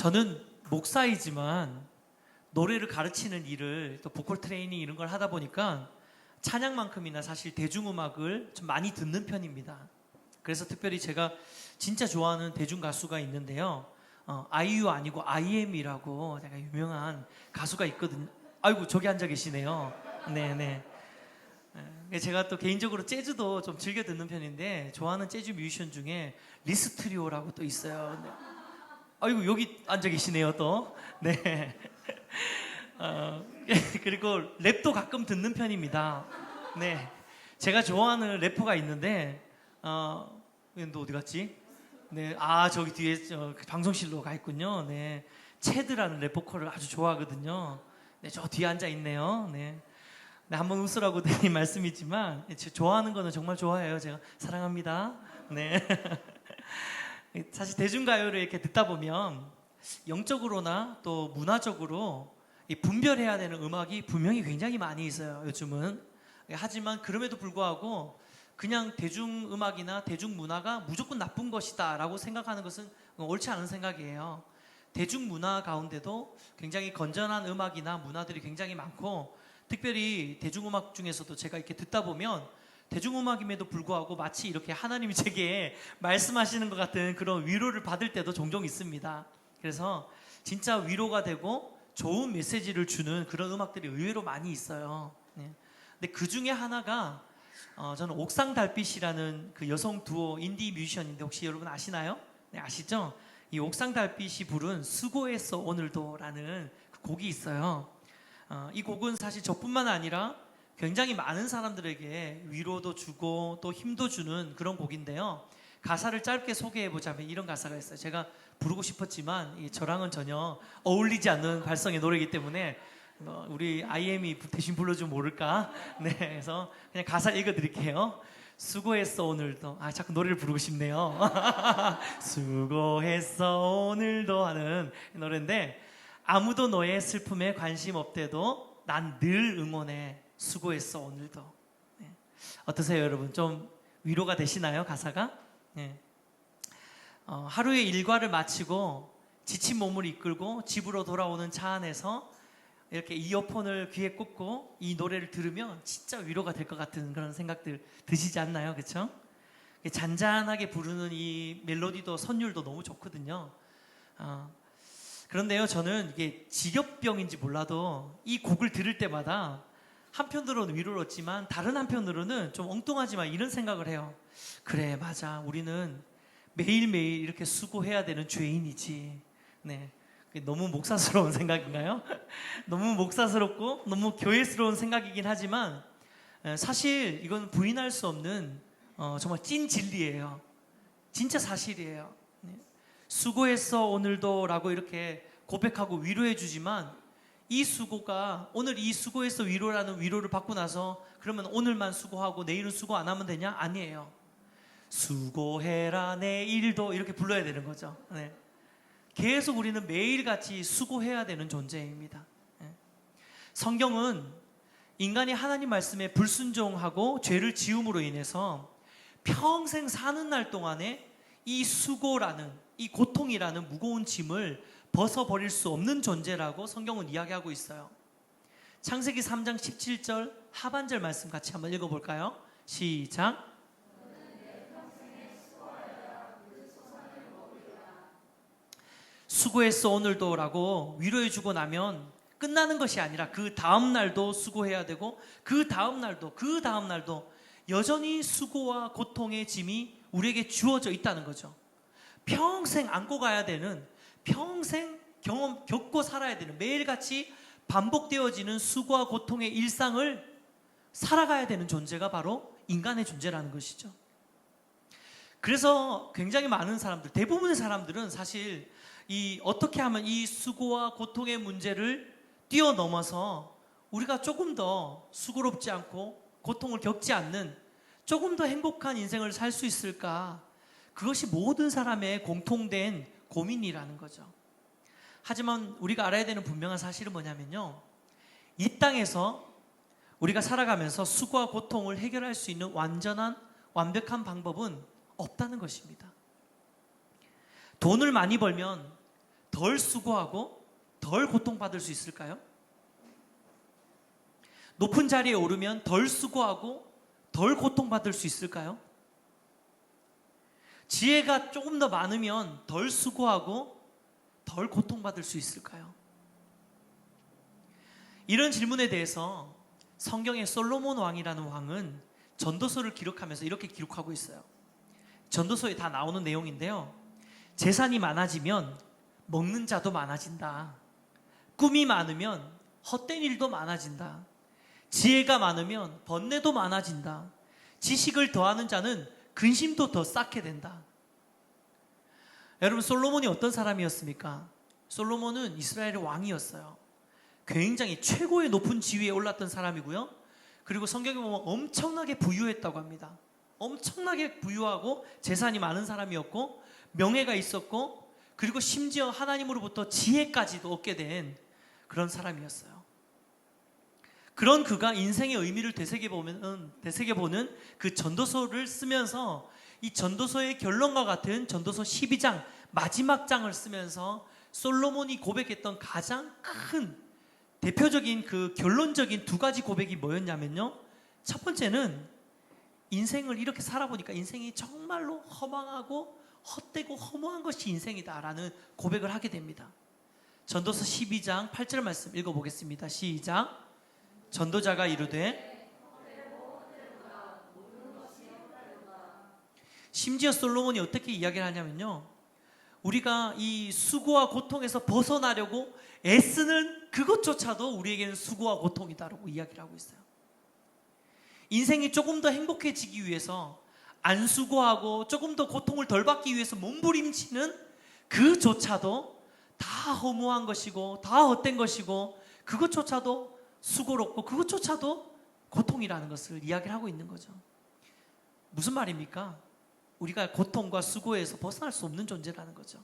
저는 목사이지만 노래를 가르치는 일을 또 보컬 트레이닝 이런 걸 하다 보니까 찬양만큼이나 사실 대중음악을 좀 많이 듣는 편입니다. 그래서 특별히 제가 진짜 좋아하는 대중 가수가 있는데요. 아이유 아니고 IM이라고 제가 유명한 가수가 있거든요. 아이고 저기 앉아 계시네요. 네네. 제가 또 개인적으로 재즈도 좀 즐겨 듣는 편인데 좋아하는 재즈 뮤지션 중에 리스 트리오라고 또 있어요. 네. 아이고 여기 앉아 계시네요 또. 네. 그리고 랩도 가끔 듣는 편입니다. 네. 제가 좋아하는 래퍼가 있는데 너 어디 갔지? 네. 저기 뒤에 방송실로 가 있군요. 네. 체드라는 래퍼커를 아주 좋아하거든요. 네, 저 뒤에 앉아 있네요. 네. 네, 한번 웃으라고 드린 말씀이지만 좋아하는 거는 정말 좋아해요. 제가 사랑합니다. 네. 사실 대중가요를 이렇게 듣다 보면 영적으로나 또 문화적으로 분별해야 되는 음악이 분명히 굉장히 많이 있어요. 요즘은. 하지만 그럼에도 불구하고 그냥 대중음악이나 대중문화가 무조건 나쁜 것이다 라고 생각하는 것은 옳지 않은 생각이에요. 대중문화 가운데도 굉장히 건전한 음악이나 문화들이 굉장히 많고, 특별히 대중음악 중에서도 제가 이렇게 듣다 보면 대중음악임에도 불구하고 마치 이렇게 하나님이 제게 말씀하시는 것 같은 그런 위로를 받을 때도 종종 있습니다. 그래서 진짜 위로가 되고 좋은 메시지를 주는 그런 음악들이 의외로 많이 있어요. 네. 근데 그 중에 하나가 저는 옥상 달빛이라는 그 여성 두오 인디 뮤지션인데 혹시 여러분 아시나요? 네, 아시죠? 이 옥상 달빛이 부른 수고했어 오늘도라는 그 곡이 있어요. 이 곡은 사실 저뿐만 아니라 굉장히 많은 사람들에게 위로도 주고 또 힘도 주는 그런 곡인데요. 가사를 짧게 소개해보자면 이런 가사가 있어요. 제가 부르고 싶었지만 저랑은 전혀 어울리지 않는 발성의 노래이기 때문에 우리 IM이 대신 불러주면 모를까? 네, 그래서 그냥 가사 읽어드릴게요. 수고했어 오늘도. 자꾸 노래를 부르고 싶네요. 수고했어 오늘도 하는 노래인데, 아무도 너의 슬픔에 관심 없대도 난 늘 응원해. 수고했어 오늘도. 네. 어떠세요 여러분? 좀 위로가 되시나요 가사가? 네. 하루의 일과를 마치고 지친 몸을 이끌고 집으로 돌아오는 차 안에서 이렇게 이어폰을 귀에 꽂고 이 노래를 들으면 진짜 위로가 될 것 같은 그런 생각들 드시지 않나요? 그렇죠? 잔잔하게 부르는 이 멜로디도 선율도 너무 좋거든요. 그런데요, 저는 이게 직업병인지 몰라도 이 곡을 들을 때마다 한편으로는 위로를 얻지만 다른 한편으로는 좀 엉뚱하지만 이런 생각을 해요. 그래, 맞아. 우리는 매일매일 이렇게 수고해야 되는 죄인이지. 네. 너무 목사스러운 생각인가요? 너무 목사스럽고 너무 교회스러운 생각이긴 하지만 사실 이건 부인할 수 없는 정말 찐 진리예요. 진짜 사실이에요. 네. 수고했어 오늘도 라고 이렇게 고백하고 위로해 주지만 이 수고가 오늘 이 수고했어 위로라는 위로를 받고 나서 그러면 오늘만 수고하고 내일은 수고 안 하면 되냐? 아니에요. 수고해라 내일도 이렇게 불러야 되는 거죠. 네. 계속 우리는 매일같이 수고해야 되는 존재입니다. 성경은 인간이 하나님 말씀에 불순종하고 죄를 지음으로 인해서 평생 사는 날 동안에 이 수고라는, 이 고통이라는 무거운 짐을 벗어버릴 수 없는 존재라고 성경은 이야기하고 있어요. 창세기 3장 17절 하반절 말씀 같이 한번 읽어볼까요? 시작. 수고했어 오늘도 라고 위로해주고 나면 끝나는 것이 아니라 그 다음날도 수고해야 되고 그 다음날도 여전히 수고와 고통의 짐이 우리에게 주어져 있다는 거죠. 평생 안고 가야 되는, 평생 겪고 살아야 되는, 매일같이 반복되어지는 수고와 고통의 일상을 살아가야 되는 존재가 바로 인간의 존재라는 것이죠. 그래서 굉장히 많은 사람들, 대부분의 사람들은 사실 어떻게 하면 이 수고와 고통의 문제를 뛰어넘어서 우리가 조금 더 수고롭지 않고 고통을 겪지 않는 조금 더 행복한 인생을 살 수 있을까? 그것이 모든 사람의 공통된 고민이라는 거죠. 하지만 우리가 알아야 되는 분명한 사실은 뭐냐면요, 이 땅에서 우리가 살아가면서 수고와 고통을 해결할 수 있는 완벽한 방법은 없다는 것입니다. 돈을 많이 벌면 덜 수고하고 덜 고통받을 수 있을까요? 높은 자리에 오르면 덜 수고하고 덜 고통받을 수 있을까요? 지혜가 조금 더 많으면 덜 수고하고 덜 고통받을 수 있을까요? 이런 질문에 대해서 성경의 솔로몬 왕이라는 왕은 전도서를 기록하면서 이렇게 기록하고 있어요. 전도서에 다 나오는 내용인데요. 재산이 많아지면 먹는 자도 많아진다. 꿈이 많으면 헛된 일도 많아진다. 지혜가 많으면 번뇌도 많아진다. 지식을 더하는 자는 근심도 더 쌓게 된다. 여러분, 솔로몬이 어떤 사람이었습니까? 솔로몬은 이스라엘의 왕이었어요. 굉장히 최고의 높은 지위에 올랐던 사람이고요. 그리고 성경에 보면 엄청나게 부유했다고 합니다. 엄청나게 부유하고 재산이 많은 사람이었고 명예가 있었고 그리고 심지어 하나님으로부터 지혜까지도 얻게 된 그런 사람이었어요. 그런 그가 인생의 의미를 되새겨보는 그 전도서를 쓰면서 이 전도서의 결론과 같은 전도서 12장 마지막 장을 쓰면서 솔로몬이 고백했던 가장 큰 대표적인 그 결론적인 두 가지 고백이 뭐였냐면요. 첫 번째는 인생을 이렇게 살아보니까 인생이 정말로 허망하고 헛되고 허무한 것이 인생이다라는 고백을 하게 됩니다. 전도서 12장 8절 말씀 읽어보겠습니다. 시작. 전도자가 이르되 심지어 솔로몬이 어떻게 이야기를 하냐면요. 우리가 이 수고와 고통에서 벗어나려고 애쓰는 그것조차도 우리에게는 수고와 고통이다라고 이야기를 하고 있어요. 인생이 조금 더 행복해지기 위해서 안 수고하고 조금 더 고통을 덜 받기 위해서 몸부림치는 그조차도 다 허무한 것이고 다 헛된 것이고 그것조차도 수고롭고 그것조차도 고통이라는 것을 이야기를 하고 있는 거죠. 무슨 말입니까? 우리가 고통과 수고에서 벗어날 수 없는 존재라는 거죠.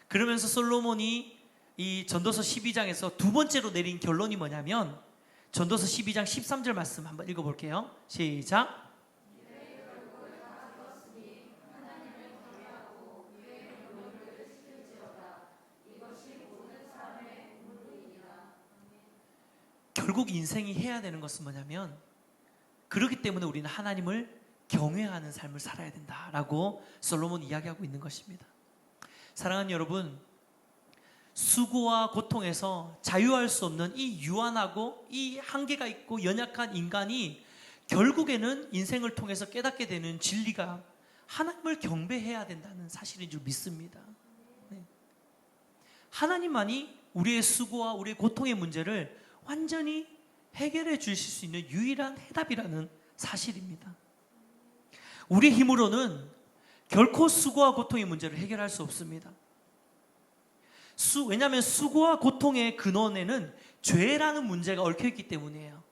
그러면서 솔로몬이 이 전도서 12장에서 두 번째로 내린 결론이 뭐냐면 전도서 12장 13절 말씀 한번 읽어볼게요. 시작. 결국 인생이 해야 되는 것은 뭐냐면 그렇기 때문에 우리는 하나님을 경외하는 삶을 살아야 된다라고 솔로몬이 이야기하고 있는 것입니다. 사랑하는 여러분, 수고와 고통에서 자유할 수 없는 이 유한하고 이 한계가 있고 연약한 인간이 결국에는 인생을 통해서 깨닫게 되는 진리가 하나님을 경배해야 된다는 사실인 줄 믿습니다. 네. 하나님만이 우리의 수고와 우리의 고통의 문제를 완전히 해결해 주실 수 있는 유일한 해답이라는 사실입니다. 우리 힘으로는 결코 수고와 고통의 문제를 해결할 수 없습니다. 왜냐하면 수고와 고통의 근원에는 죄라는 문제가 얽혀있기 때문이에요.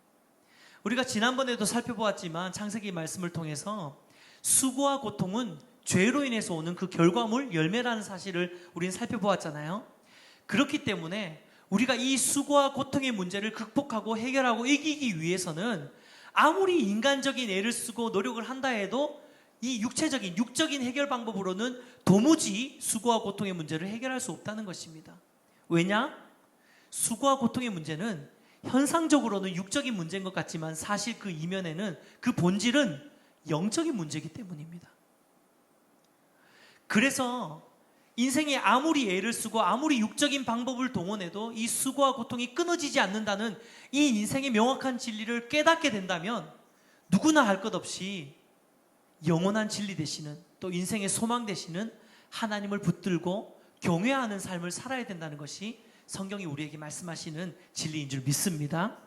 우리가 지난번에도 살펴보았지만 창세기 말씀을 통해서 수고와 고통은 죄로 인해서 오는 그 결과물, 열매라는 사실을 우리는 살펴보았잖아요. 그렇기 때문에 우리가 이 수고와 고통의 문제를 극복하고 해결하고 이기기 위해서는 아무리 인간적인 애를 쓰고 노력을 한다 해도 이 육적인 해결 방법으로는 도무지 수고와 고통의 문제를 해결할 수 없다는 것입니다. 왜냐? 수고와 고통의 문제는 현상적으로는 육적인 문제인 것 같지만 사실 그 이면에는 그 본질은 영적인 문제이기 때문입니다. 그래서 인생에 아무리 애를 쓰고 아무리 육적인 방법을 동원해도 이 수고와 고통이 끊어지지 않는다는 이 인생의 명확한 진리를 깨닫게 된다면 누구나 할 것 없이 영원한 진리 되시는 또 인생의 소망 되시는 하나님을 붙들고 경외하는 삶을 살아야 된다는 것이 성경이 우리에게 말씀하시는 진리인 줄 믿습니다.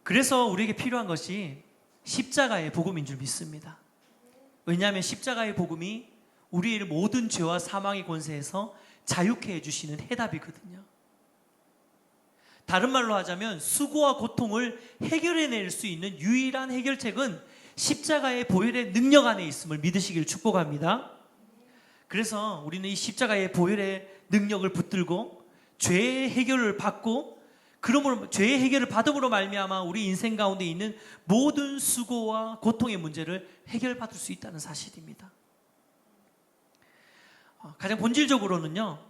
그래서 우리에게 필요한 것이 십자가의 복음인 줄 믿습니다. 왜냐하면 십자가의 복음이 우리의 모든 죄와 사망의 권세에서 자유케 해주시는 해답이거든요. 다른 말로 하자면 수고와 고통을 해결해낼 수 있는 유일한 해결책은 십자가의 보혈의 능력 안에 있음을 믿으시길 축복합니다. 그래서 우리는 이 십자가의 보혈의 능력을 붙들고 죄의 해결을 받고 그러므로 죄의 해결을 받음으로 말미암아 우리 인생 가운데 있는 모든 수고와 고통의 문제를 해결받을 수 있다는 사실입니다. 가장 본질적으로는요,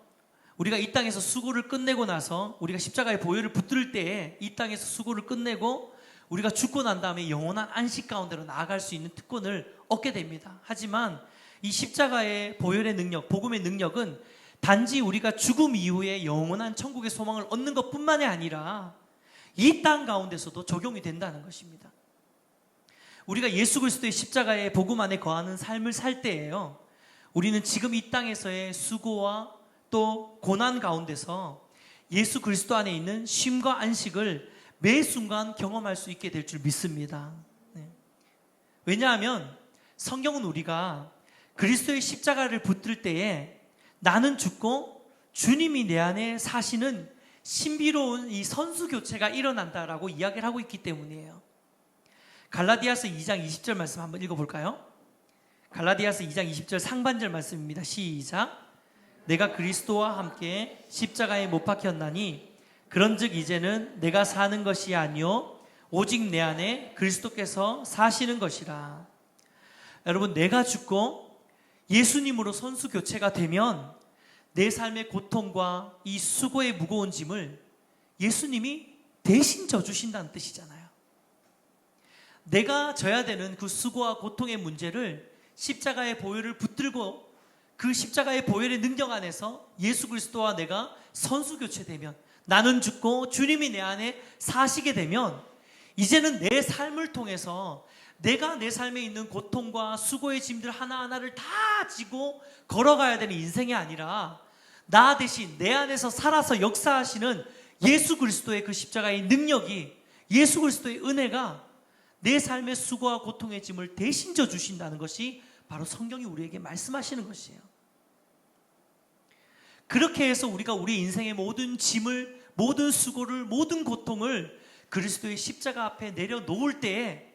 우리가 이 땅에서 수고를 끝내고 나서 우리가 십자가의 보혈을 붙들 때에 이 땅에서 수고를 끝내고 우리가 죽고 난 다음에 영원한 안식 가운데로 나아갈 수 있는 특권을 얻게 됩니다. 하지만 이 십자가의 보혈의 능력, 복음의 능력은 단지 우리가 죽음 이후에 영원한 천국의 소망을 얻는 것뿐만이 아니라 이 땅 가운데서도 적용이 된다는 것입니다. 우리가 예수 그리스도의 십자가의 복음 안에 거하는 삶을 살 때에요, 우리는 지금 이 땅에서의 수고와 또 고난 가운데서 예수 그리스도 안에 있는 쉼과 안식을 매 순간 경험할 수 있게 될 줄 믿습니다. 왜냐하면 성경은 우리가 그리스도의 십자가를 붙들 때에 나는 죽고 주님이 내 안에 사시는 신비로운 이 선수 교체가 일어난다라고 이야기를 하고 있기 때문이에요. 갈라디아서 2장 20절 말씀 한번 읽어볼까요? 갈라디아서 2장 20절 상반절 말씀입니다. 시작. 내가 그리스도와 함께 십자가에 못 박혔나니 그런즉 이제는 내가 사는 것이 아니요 오직 내 안에 그리스도께서 사시는 것이라. 여러분, 내가 죽고 예수님으로 선수 교체가 되면 내 삶의 고통과 이 수고의 무거운 짐을 예수님이 대신 져주신다는 뜻이잖아요. 내가 져야 되는 그 수고와 고통의 문제를 십자가의 보혈을 붙들고 그 십자가의 보혈의 능력 안에서 예수 그리스도와 내가 선수 교체되면, 나는 죽고 주님이 내 안에 사시게 되면 이제는 내 삶을 통해서 내가 내 삶에 있는 고통과 수고의 짐들 하나하나를 다 지고 걸어가야 되는 인생이 아니라 나 대신 내 안에서 살아서 역사하시는 예수 그리스도의 그 십자가의 능력이, 예수 그리스도의 은혜가 내 삶의 수고와 고통의 짐을 대신 져 주신다는 것이 바로 성경이 우리에게 말씀하시는 것이에요. 그렇게 해서 우리가 우리 인생의 모든 짐을, 모든 수고를, 모든 고통을 그리스도의 십자가 앞에 내려놓을 때에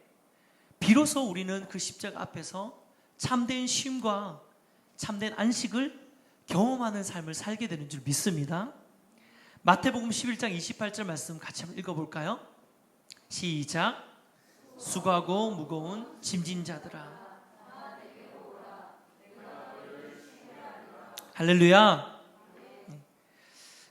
비로소 우리는 그 십자가 앞에서 참된 쉼과 참된 안식을 경험하는 삶을 살게 되는 줄 믿습니다. 마태복음 11장 28절 말씀 같이 한번 읽어볼까요? 시작. 수고하고 무거운 짐진 자들아. 할렐루야.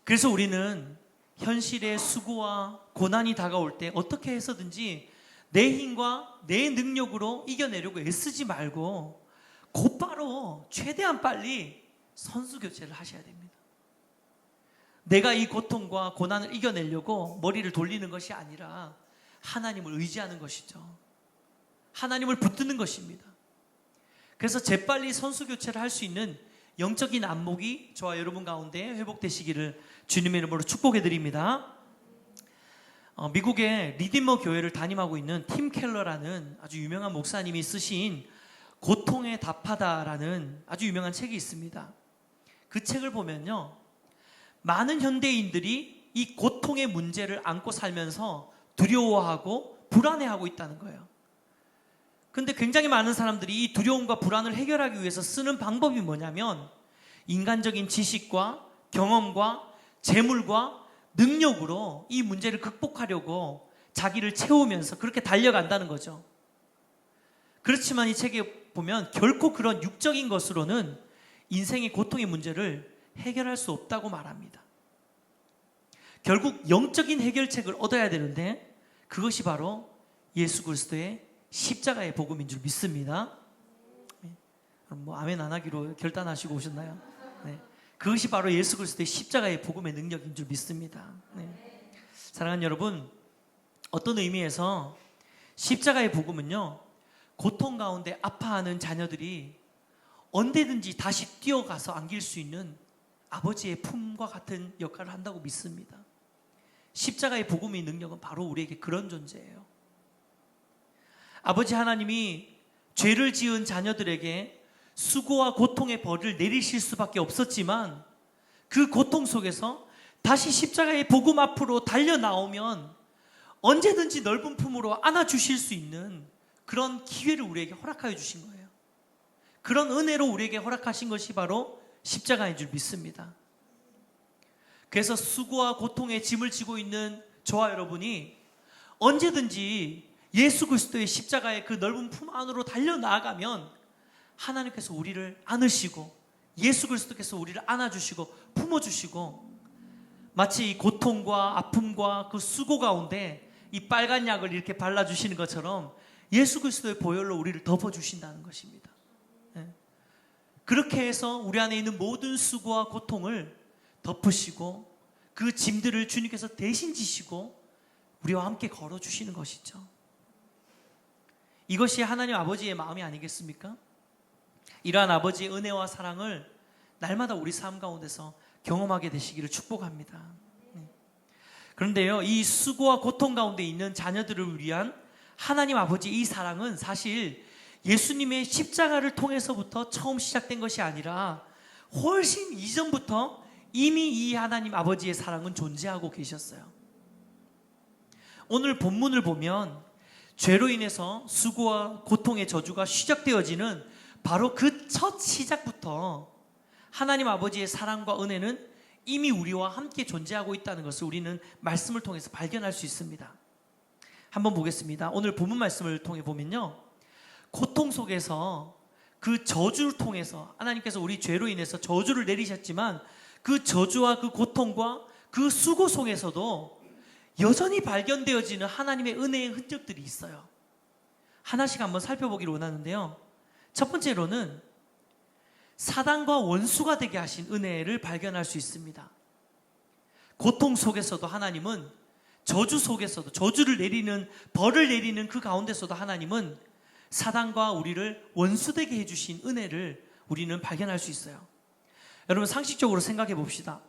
그래서 우리는 현실의 수고와 고난이 다가올 때 어떻게 해서든지 내 힘과 내 능력으로 이겨내려고 애쓰지 말고 곧바로 최대한 빨리 선수교체를 하셔야 됩니다. 내가 이 고통과 고난을 이겨내려고 머리를 돌리는 것이 아니라 하나님을 의지하는 것이죠. 하나님을 붙드는 것입니다. 그래서 재빨리 선수교체를 할 수 있는 영적인 안목이 저와 여러분 가운데 회복되시기를 주님의 이름으로 축복해 드립니다. 미국의 리디머 교회를 담임하고 있는 팀 켈러라는 아주 유명한 목사님이 쓰신 고통에 답하다라는 아주 유명한 책이 있습니다. 그 책을 보면요, 많은 현대인들이 이 고통의 문제를 안고 살면서 두려워하고 불안해하고 있다는 거예요. 근데 굉장히 많은 사람들이 이 두려움과 불안을 해결하기 위해서 쓰는 방법이 뭐냐면 인간적인 지식과 경험과 재물과 능력으로 이 문제를 극복하려고 자기를 채우면서 그렇게 달려간다는 거죠. 그렇지만 이 책에 보면 결코 그런 육적인 것으로는 인생의 고통의 문제를 해결할 수 없다고 말합니다. 결국 영적인 해결책을 얻어야 되는데 그것이 바로 예수 그리스도의 십자가의 복음인 줄 믿습니다. 뭐 아멘 안 하기로 결단하시고 오셨나요? 네. 그것이 바로 예수 그리스도의 십자가의 복음의 능력인 줄 믿습니다. 네. 사랑하는 여러분, 어떤 의미에서 십자가의 복음은요, 고통 가운데 아파하는 자녀들이 언제든지 다시 뛰어가서 안길 수 있는 아버지의 품과 같은 역할을 한다고 믿습니다. 십자가의 복음의 능력은 바로 우리에게 그런 존재예요. 아버지 하나님이 죄를 지은 자녀들에게 수고와 고통의 벌을 내리실 수밖에 없었지만 그 고통 속에서 다시 십자가의 복음 앞으로 달려 나오면 언제든지 넓은 품으로 안아주실 수 있는 그런 기회를 우리에게 허락하여 주신 거예요. 그런 은혜로 우리에게 허락하신 것이 바로 십자가인 줄 믿습니다. 그래서 수고와 고통의 짐을 지고 있는 저와 여러분이 언제든지 예수 그리스도의 십자가의 그 넓은 품 안으로 달려나가면 하나님께서 우리를 안으시고 예수 그리스도께서 우리를 안아주시고 품어주시고 마치 이 고통과 아픔과 그 수고 가운데 이 빨간 약을 이렇게 발라주시는 것처럼 예수 그리스도의 보혈로 우리를 덮어주신다는 것입니다. 그렇게 해서 우리 안에 있는 모든 수고와 고통을 덮으시고 그 짐들을 주님께서 대신 지시고 우리와 함께 걸어주시는 것이죠. 이것이 하나님 아버지의 마음이 아니겠습니까? 이러한 아버지의 은혜와 사랑을 날마다 우리 삶 가운데서 경험하게 되시기를 축복합니다. 그런데요, 이 수고와 고통 가운데 있는 자녀들을 위한 하나님 아버지의 이 사랑은 사실 예수님의 십자가를 통해서부터 처음 시작된 것이 아니라 훨씬 이전부터 이미 이 하나님 아버지의 사랑은 존재하고 계셨어요. 오늘 본문을 보면 죄로 인해서 수고와 고통의 저주가 시작되어지는 바로 그 첫 시작부터 하나님 아버지의 사랑과 은혜는 이미 우리와 함께 존재하고 있다는 것을 우리는 말씀을 통해서 발견할 수 있습니다. 한번 보겠습니다. 오늘 본문 말씀을 통해 보면요, 고통 속에서 그 저주를 통해서 하나님께서 우리 죄로 인해서 저주를 내리셨지만 그 저주와 그 고통과 그 수고 속에서도 여전히 발견되어지는 하나님의 은혜의 흔적들이 있어요. 하나씩 한번 살펴보기를 원하는데요, 첫 번째로는 사단과 원수가 되게 하신 은혜를 발견할 수 있습니다. 고통 속에서도 하나님은, 저주 속에서도, 저주를 내리는, 벌을 내리는 그 가운데서도 하나님은 사단과 우리를 원수되게 해주신 은혜를 우리는 발견할 수 있어요. 여러분, 상식적으로 생각해 봅시다.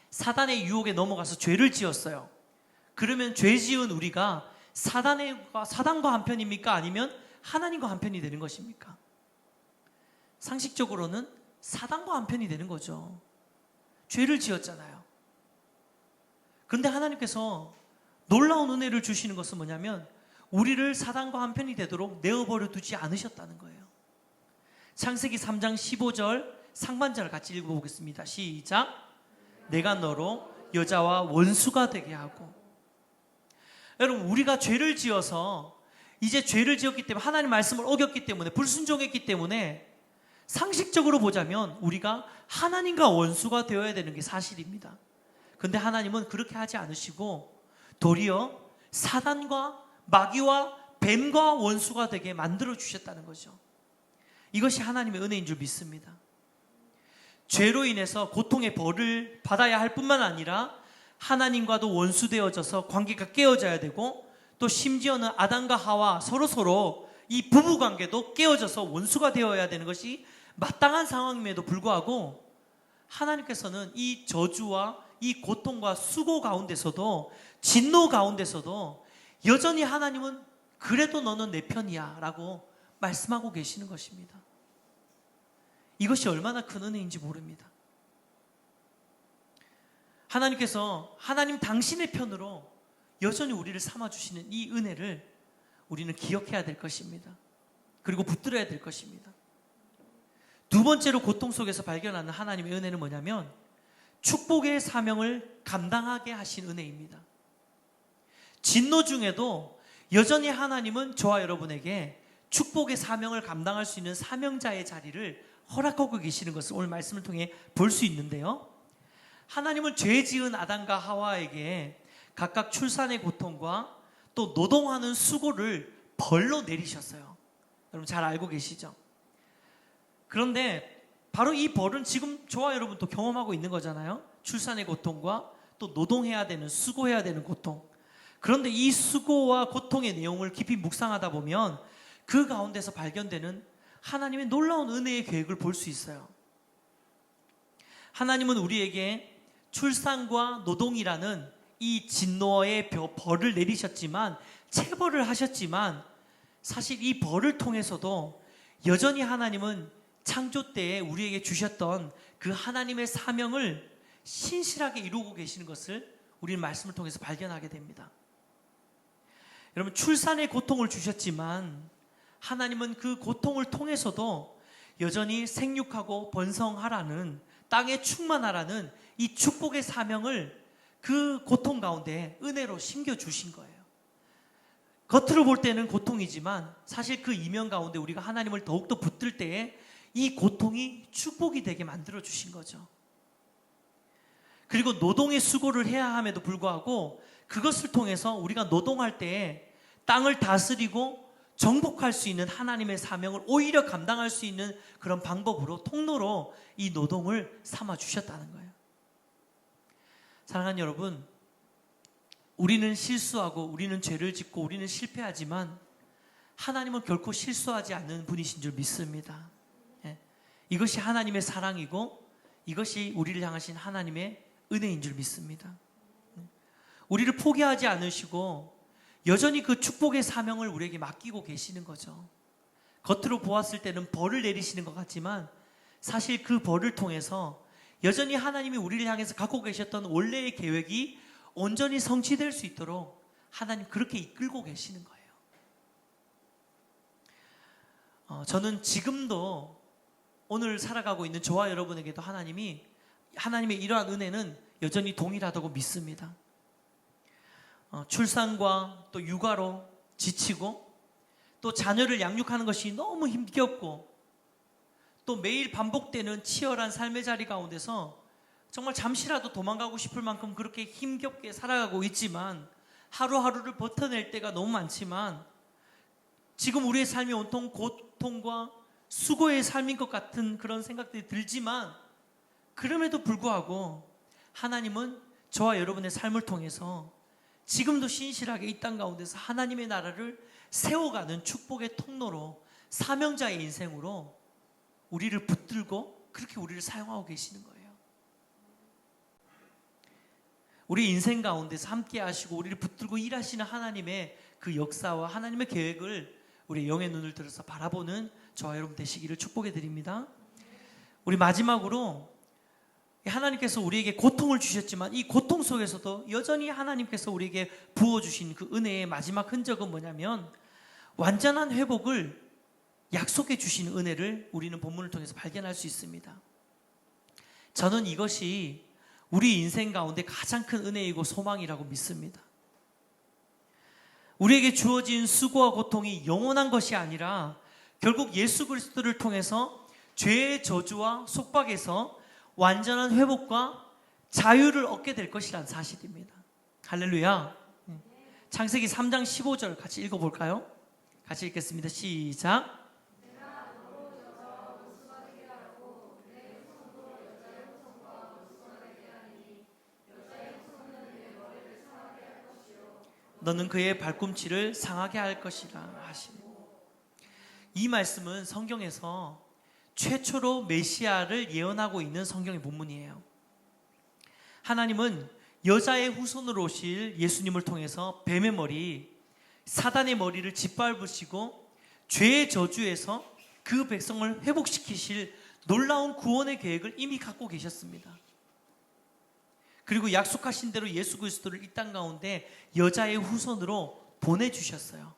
사단의 유혹에 넘어가서 죄를 지었어요. 그러면 죄 지은 우리가 사단과 한편입니까? 아니면 하나님과 한편이 되는 것입니까? 상식적으로는 사단과 한편이 되는 거죠. 죄를 지었잖아요. 그런데 하나님께서 놀라운 은혜를 주시는 것은 뭐냐면 우리를 사단과 한편이 되도록 내어버려 두지 않으셨다는 거예요. 창세기 3장 15절 상반절을 같이 읽어보겠습니다. 시작. 내가 너로 여자와 원수가 되게 하고. 여러분, 우리가 죄를 지어서 이제 죄를 지었기 때문에, 하나님 말씀을 어겼기 때문에, 불순종했기 때문에 상식적으로 보자면 우리가 하나님과 원수가 되어야 되는 게 사실입니다. 그런데 하나님은 그렇게 하지 않으시고 도리어 사단과 마귀와 뱀과 원수가 되게 만들어 주셨다는 거죠. 이것이 하나님의 은혜인 줄 믿습니다. 죄로 인해서 고통의 벌을 받아야 할 뿐만 아니라 하나님과도 원수되어져서 관계가 깨어져야 되고, 또 심지어는 아담과 하와 서로 이 부부관계도 깨어져서 원수가 되어야 되는 것이 마땅한 상황임에도 불구하고 하나님께서는 이 저주와 이 고통과 수고 가운데서도, 진노 가운데서도 여전히 하나님은 그래도 너는 내 편이야 라고 말씀하고 계시는 것입니다. 이것이 얼마나 큰 은혜인지 모릅니다. 하나님께서 하나님 당신의 편으로 여전히 우리를 삼아주시는 이 은혜를 우리는 기억해야 될 것입니다. 그리고 붙들어야 될 것입니다. 두 번째로 고통 속에서 발견하는 하나님의 은혜는 뭐냐면 축복의 사명을 감당하게 하신 은혜입니다. 진노 중에도 여전히 하나님은 저와 여러분에게 축복의 사명을 감당할 수 있는 사명자의 자리를 허락하고 계시는 것을 오늘 말씀을 통해 볼 수 있는데요, 하나님은 죄 지은 아담과 하와에게 각각 출산의 고통과 또 노동하는 수고를 벌로 내리셨어요. 여러분 잘 알고 계시죠? 그런데 바로 이 벌은 지금 저와 여러분도 경험하고 있는 거잖아요. 출산의 고통과 또 노동해야 되는, 수고해야 되는 고통. 그런데 이 수고와 고통의 내용을 깊이 묵상하다 보면 그 가운데서 발견되는 하나님의 놀라운 은혜의 계획을 볼 수 있어요. 하나님은 우리에게 출산과 노동이라는 이 진노의 벌을 내리셨지만, 체벌을 하셨지만, 사실 이 벌을 통해서도 여전히 하나님은 창조 때에 우리에게 주셨던 그 하나님의 사명을 신실하게 이루고 계시는 것을 우리는 말씀을 통해서 발견하게 됩니다. 여러분, 출산의 고통을 주셨지만 하나님은 그 고통을 통해서도 여전히 생육하고 번성하라는, 땅에 충만하라는 이 축복의 사명을 그 고통 가운데 은혜로 심겨주신 거예요. 겉으로 볼 때는 고통이지만 사실 그 이면 가운데 우리가 하나님을 더욱더 붙들 때에 이 고통이 축복이 되게 만들어 주신 거죠. 그리고 노동의 수고를 해야 함에도 불구하고 그것을 통해서 우리가 노동할 때 땅을 다스리고 정복할 수 있는 하나님의 사명을 오히려 감당할 수 있는 그런 방법으로, 통로로 이 노동을 삼아 주셨다는 거예요. 사랑하는 여러분, 우리는 실수하고 우리는 죄를 짓고 우리는 실패하지만 하나님은 결코 실수하지 않는 분이신 줄 믿습니다. 이것이 하나님의 사랑이고 이것이 우리를 향하신 하나님의 은혜인 줄 믿습니다. 우리를 포기하지 않으시고 여전히 그 축복의 사명을 우리에게 맡기고 계시는 거죠. 겉으로 보았을 때는 벌을 내리시는 것 같지만 사실 그 벌을 통해서 여전히 하나님이 우리를 향해서 갖고 계셨던 원래의 계획이 온전히 성취될 수 있도록 하나님 그렇게 이끌고 계시는 거예요. 저는 지금도 오늘 살아가고 있는 저와 여러분에게도 하나님의 이러한 은혜는 여전히 동일하다고 믿습니다. 출산과 또 육아로 지치고 또 자녀를 양육하는 것이 너무 힘겹고 또 매일 반복되는 치열한 삶의 자리 가운데서 정말 잠시라도 도망가고 싶을 만큼 그렇게 힘겹게 살아가고 있지만 하루하루를 버텨낼 때가 너무 많지만 지금 우리의 삶이 온통 고통과 수고의 삶인 것 같은 그런 생각들이 들지만 그럼에도 불구하고 하나님은 저와 여러분의 삶을 통해서 지금도 신실하게 이 땅 가운데서 하나님의 나라를 세워가는 축복의 통로로 사명자의 인생으로 우리를 붙들고 그렇게 우리를 사용하고 계시는 거예요. 우리 인생 가운데서 함께 하시고 우리를 붙들고 일하시는 하나님의 그 역사와 하나님의 계획을 우리 영의 눈을 들어서 바라보는 저와 여러분 되시기를 축복해 드립니다. 우리 마지막으로 하나님께서 우리에게 고통을 주셨지만 이 고통 속에서도 여전히 하나님께서 우리에게 부어주신 그 은혜의 마지막 흔적은 뭐냐면 완전한 회복을 약속해 주시는 은혜를 우리는 본문을 통해서 발견할 수 있습니다. 저는 이것이 우리 인생 가운데 가장 큰 은혜이고 소망이라고 믿습니다. 우리에게 주어진 수고와 고통이 영원한 것이 아니라 결국 예수 그리스도를 통해서 죄의 저주와 속박에서 완전한 회복과 자유를 얻게 될 것이란 사실입니다. 할렐루야. 창세기 3장 15절 같이 읽어볼까요? 같이 읽겠습니다. 시작. 너는 그의 발꿈치를 상하게 할 것이라 하시니. 이 말씀은 성경에서 최초로 메시아를 예언하고 있는 성경의 본문이에요. 하나님은 여자의 후손으로 오실 예수님을 통해서 뱀의 머리, 사단의 머리를 짓밟으시고 죄의 저주에서 그 백성을 회복시키실 놀라운 구원의 계획을 이미 갖고 계셨습니다. 그리고 약속하신 대로 예수 그리스도를 이 땅 가운데 여자의 후손으로 보내주셨어요.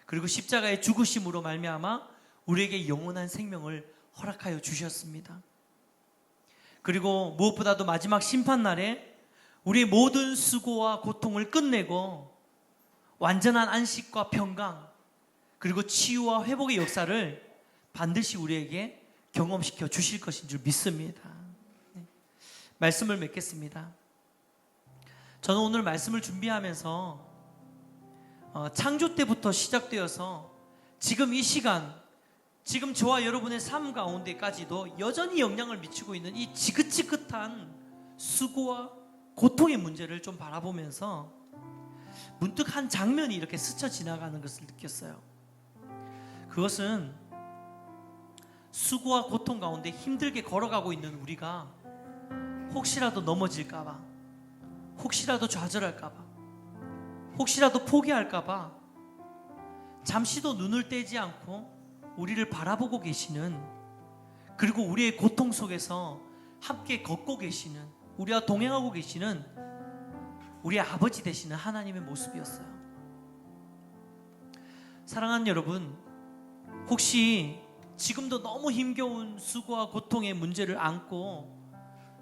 그리고 십자가의 죽으심으로 말미암아 우리에게 영원한 생명을 허락하여 주셨습니다. 그리고 무엇보다도 마지막 심판날에 우리의 모든 수고와 고통을 끝내고 완전한 안식과 평강 그리고 치유와 회복의 역사를 반드시 우리에게 경험시켜 주실 것인 줄 믿습니다. 말씀을 맺겠습니다. 저는 오늘 말씀을 준비하면서 창조 때부터 시작되어서 지금 이 시간 지금 저와 여러분의 삶 가운데까지도 여전히 영향을 미치고 있는 이 지긋지긋한 수고와 고통의 문제를 좀 바라보면서 문득 한 장면이 이렇게 스쳐 지나가는 것을 느꼈어요. 그것은 수고와 고통 가운데 힘들게 걸어가고 있는 우리가 혹시라도 넘어질까봐, 혹시라도 좌절할까봐, 혹시라도 포기할까봐 잠시도 눈을 떼지 않고 우리를 바라보고 계시는, 그리고 우리의 고통 속에서 함께 걷고 계시는, 우리와 동행하고 계시는 우리의 아버지 되시는 하나님의 모습이었어요. 사랑하는 여러분, 혹시 지금도 너무 힘겨운 수고와 고통의 문제를 안고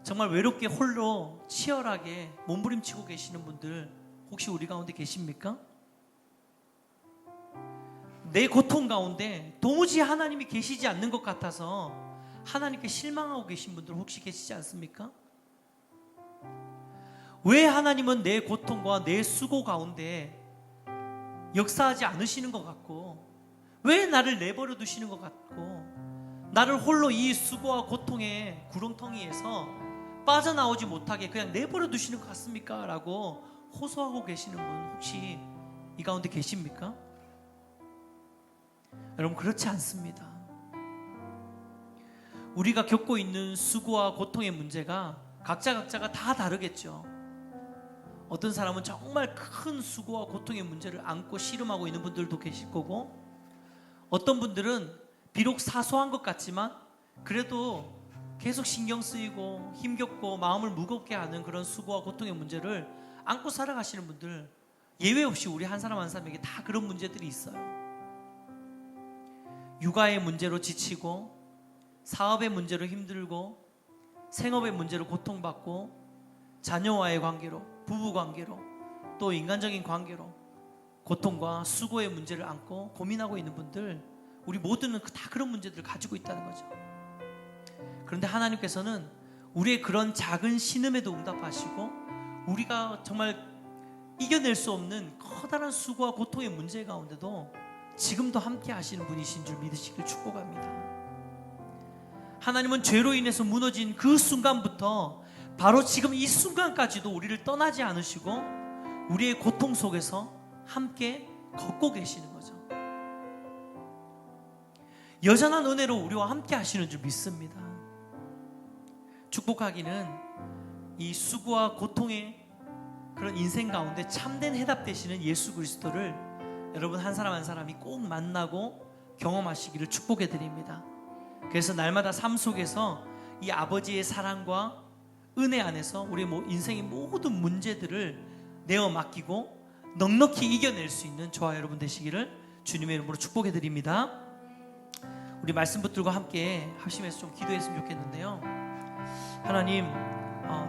정말 외롭게 홀로 치열하게 몸부림치고 계시는 분들 혹시 우리 가운데 계십니까? 내 고통 가운데 도무지 하나님이 계시지 않는 것 같아서 하나님께 실망하고 계신 분들 혹시 계시지 않습니까? 왜 하나님은 내 고통과 내 수고 가운데 역사하지 않으시는 것 같고, 왜 나를 내버려 두시는 것 같고, 나를 홀로 이 수고와 고통의 구렁텅이에서 빠져나오지 못하게 그냥 내버려 두시는 것 같습니까? 라고 호소하고 계시는 분 혹시 이 가운데 계십니까? 여러분, 그렇지 않습니다. 우리가 겪고 있는 수고와 고통의 문제가 각자가 다 다르겠죠. 어떤 사람은 정말 큰 수고와 고통의 문제를 안고 씨름하고 있는 분들도 계실 거고, 어떤 분들은 비록 사소한 것 같지만 그래도 계속 신경 쓰이고 힘겹고 마음을 무겁게 하는 그런 수고와 고통의 문제를 안고 살아가시는 분들, 예외 없이 우리 한 사람 한 사람에게 다 그런 문제들이 있어요. 육아의 문제로 지치고, 사업의 문제로 힘들고, 생업의 문제로 고통받고, 자녀와의 관계로, 부부 관계로, 또 인간적인 관계로 고통과 수고의 문제를 안고 고민하고 있는 분들, 우리 모두는 다 그런 문제들을 가지고 있다는 거죠. 그런데 하나님께서는 우리의 그런 작은 신음에도 응답하시고, 우리가 정말 이겨낼 수 없는 커다란 수고와 고통의 문제 가운데도 지금도 함께 하시는 분이신 줄 믿으시길 축복합니다. 하나님은 죄로 인해서 무너진 그 순간부터 바로 지금 이 순간까지도 우리를 떠나지 않으시고 우리의 고통 속에서 함께 걷고 계시는 거죠. 여전한 은혜로 우리와 함께 하시는 줄 믿습니다. 축복하기는 이 수고와 고통의 그런 인생 가운데 참된 해답 되시는 예수 그리스도를 여러분 한 사람 한 사람이 꼭 만나고 경험하시기를 축복해 드립니다. 그래서 날마다 삶 속에서 이 아버지의 사랑과 은혜 안에서 우리 인생의 모든 문제들을 내어 맡기고 넉넉히 이겨낼 수 있는 저와 여러분 되시기를 주님의 이름으로 축복해 드립니다. 우리 말씀 붙들고 함께 합심해서 좀 기도했으면 좋겠는데요. 하나님,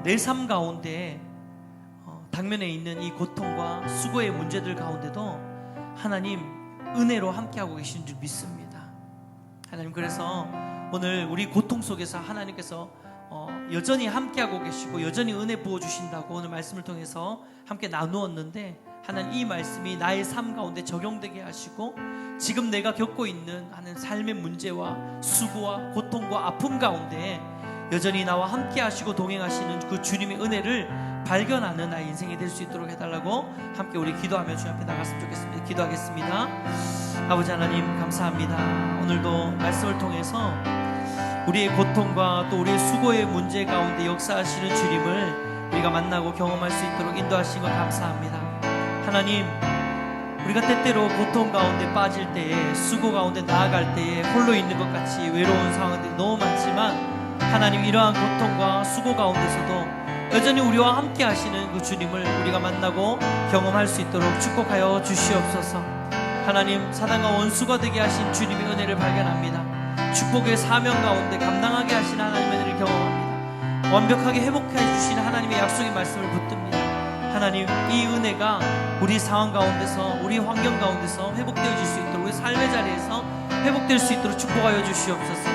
내 삶 가운데 당면에 있는 이 고통과 수고의 문제들 가운데도 하나님 은혜로 함께하고 계신 줄 믿습니다. 하나님, 그래서 오늘 우리 고통 속에서 하나님께서 여전히 함께하고 계시고 여전히 은혜 부어주신다고 오늘 말씀을 통해서 함께 나누었는데, 하나님 이 말씀이 나의 삶 가운데 적용되게 하시고 지금 내가 겪고 있는 하는 삶의 문제와 수고와 고통과 아픔 가운데 여전히 나와 함께 하시고 동행하시는 그 주님의 은혜를 발견하는 나의 인생이 될 수 있도록 해달라고 함께 우리 기도하며 주님 앞에 나갔으면 좋겠습니다. 기도하겠습니다. 아버지 하나님, 감사합니다. 오늘도 말씀을 통해서 우리의 고통과 또 우리의 수고의 문제 가운데 역사하시는 주님을 우리가 만나고 경험할 수 있도록 인도하신 것 감사합니다. 하나님, 우리가 때때로 고통 가운데 빠질 때에, 수고 가운데 나아갈 때에 홀로 있는 것 같이 외로운 상황들이 너무 많지만, 하나님 이러한 고통과 수고 가운데서도 여전히 우리와 함께 하시는 그 주님을 우리가 만나고 경험할 수 있도록 축복하여 주시옵소서. 하나님, 사단과 원수가 되게 하신 주님의 은혜를 발견합니다. 축복의 사명 가운데 감당하게 하신 하나님의 은혜를 경험합니다. 완벽하게 회복해 주신 하나님의 약속의 말씀을 붙듭니다. 하나님, 이 은혜가 우리 상황 가운데서, 우리 환경 가운데서 회복되어질 수 있도록, 우리 삶의 자리에서 회복될 수 있도록 축복하여 주시옵소서.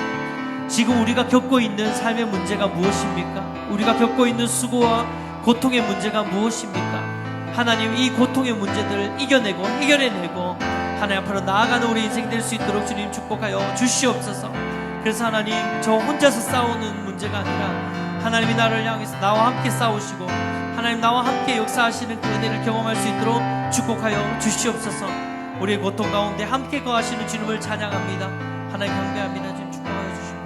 지금 우리가 겪고 있는 삶의 문제가 무엇입니까? 우리가 겪고 있는 수고와 고통의 문제가 무엇입니까? 하나님, 이 고통의 문제들을 이겨내고 해결해내고 하나님 앞으로 나아가는 우리 인생 될 수 있도록 주님 축복하여 주시옵소서. 그래서 하나님, 저 혼자서 싸우는 문제가 아니라 하나님이 나를 향해서 나와 함께 싸우시고 하나님 나와 함께 역사하시는 그 은혜를 경험할 수 있도록 축복하여 주시옵소서. 우리의 고통 가운데 함께 거하시는 주님을 찬양합니다. 하나님 경배합니다. 주님 축복하여 주시고,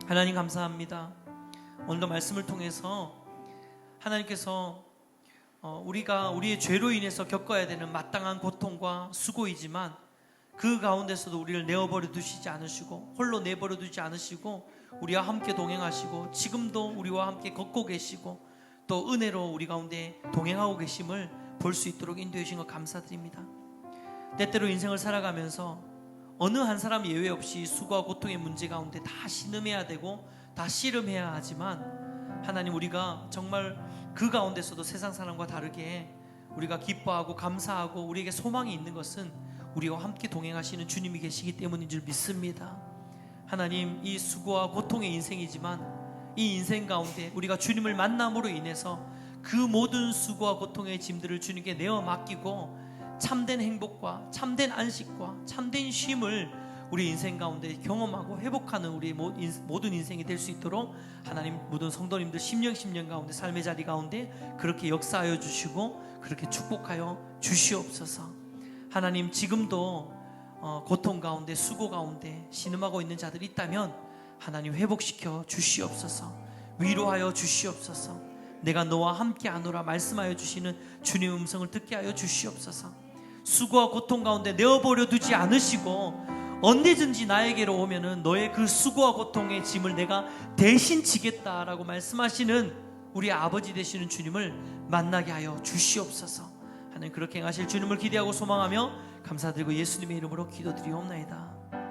하나님 감사합니다. 오늘도 말씀을 통해서 하나님께서 우리가 우리의 죄로 인해서 겪어야 되는 마땅한 고통과 수고이지만 그 가운데서도 우리를 내어버려 두시지 않으시고 홀로 내버려 두지 않으시고 우리와 함께 동행하시고 지금도 우리와 함께 걷고 계시고 또 은혜로 우리 가운데 동행하고 계심을 볼 수 있도록 인도해 주신 것 감사드립니다. 때때로 인생을 살아가면서 어느 한 사람 예외 없이 수고와 고통의 문제 가운데 다 신음해야 되고 다 씨름해야 하지만 하나님, 우리가 정말 그 가운데서도 세상 사람과 다르게 우리가 기뻐하고 감사하고 우리에게 소망이 있는 것은 우리와 함께 동행하시는 주님이 계시기 때문인 줄 믿습니다. 하나님, 이 수고와 고통의 인생이지만 이 인생 가운데 우리가 주님을 만남으로 인해서 그 모든 수고와 고통의 짐들을 주님께 내어 맡기고 참된 행복과 참된 안식과 참된 쉼을 우리 인생 가운데 경험하고 회복하는 우리 모든 인생이 될 수 있도록 하나님, 모든 성도님들 심령 가운데 삶의 자리 가운데 그렇게 역사하여 주시고 그렇게 축복하여 주시옵소서. 하나님, 지금도 고통 가운데 수고 가운데 신음하고 있는 자들이 있다면 하나님 회복시켜 주시옵소서. 위로하여 주시옵소서. 내가 너와 함께하노라 말씀하여 주시는 주님 음성을 듣게 하여 주시옵소서. 수고와 고통 가운데 내어버려 두지 않으시고 언제든지 나에게로 오면은 너의 그 수고와 고통의 짐을 내가 대신 지겠다라고 말씀하시는 우리 아버지 되시는 주님을 만나게 하여 주시옵소서. 하나님, 그렇게 행하실 주님을 기대하고 소망하며 감사드리고 예수님의 이름으로 기도드리옵나이다.